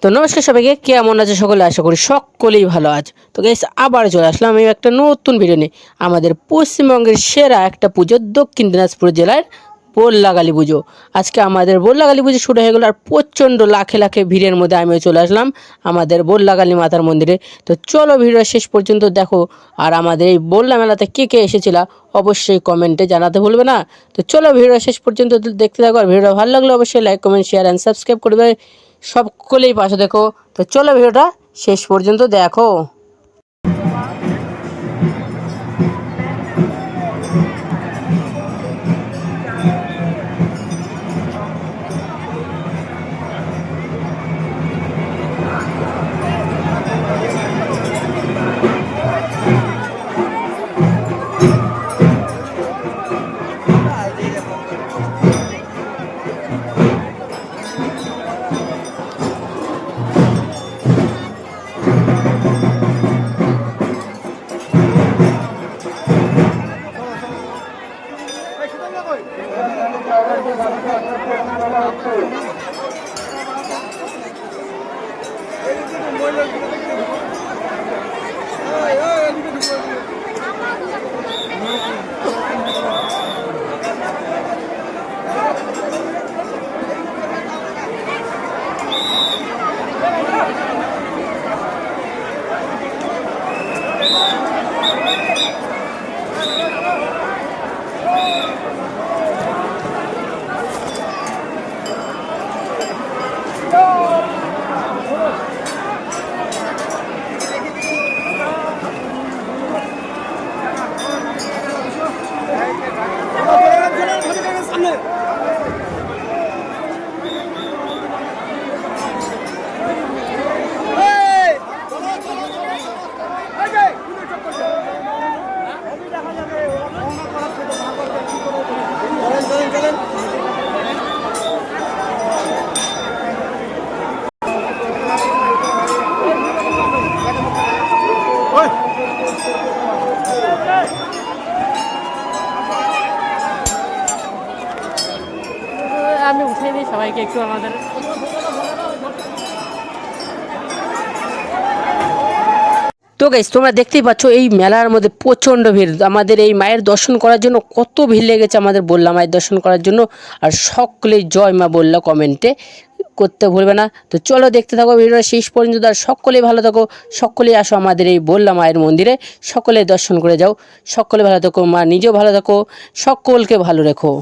তো নমস্কার সবাইকে, কেমন আছে সকলে? আশা করি সকলেই ভালো আছে। তো গাইস, আবার চলে আসলাম আমি একটা নতুন ভিডিও নিয়ে। আমাদের পশ্চিমবঙ্গের সেরা একটা পুজো, দক্ষিণ দিনাজপুর জেলার বল্লাগালী পুজো। আজকে আমাদের বল্লাগালী পুজো শুরু হয়ে গেল, আর প্রচণ্ড লাখে লাখে ভিড়ের মধ্যে আমিও চলে আসলাম আমাদের বল্লাগালী মাতার মন্দিরে। তো চলো ভিডিও শেষ পর্যন্ত দেখো। আর আমাদের এই বল্লা মেলাতে কে কে এসেছিলা অবশ্যই কমেন্টে জানাতে ভুলবে না। তো চলো ভিডিও শেষ পর্যন্ত দেখতে থাকো। আর ভিডিওটা ভালো লাগলে অবশ্যই like, comment, share and subscribe করবে। সকলেই পাশে দেখো। তো চলো ভিডিওটা শেষ পর্যন্ত দেখো। আমি উঠাই দিই সবাইকে একটু আমাদের। তো গাইস, তোমরা দেখতেই পাচ্ছ এই মেলার মধ্যে প্রচণ্ড ভিড়। আমাদের এই মায়ের দর্শন করার জন্য কত ভিড় লেগেছে আমাদের বল্লা মায়ের দর্শন করার জন্য। আর সকলেই জয় মা বল্লা কমেন্টে করতে ভুলবে না। তো চলো দেখতে থাকো ভিডিওটা শেষ পর্যন্ত। আর সকলেই ভালো থাকো, সকলেই আসো আমাদের এই বল্লা মায়ের মন্দিরে, সকলে দর্শন করে যাও। সকলে ভালো থাকো, মা নিজেও ভালো থাকো, সকলকে ভালো রেখো।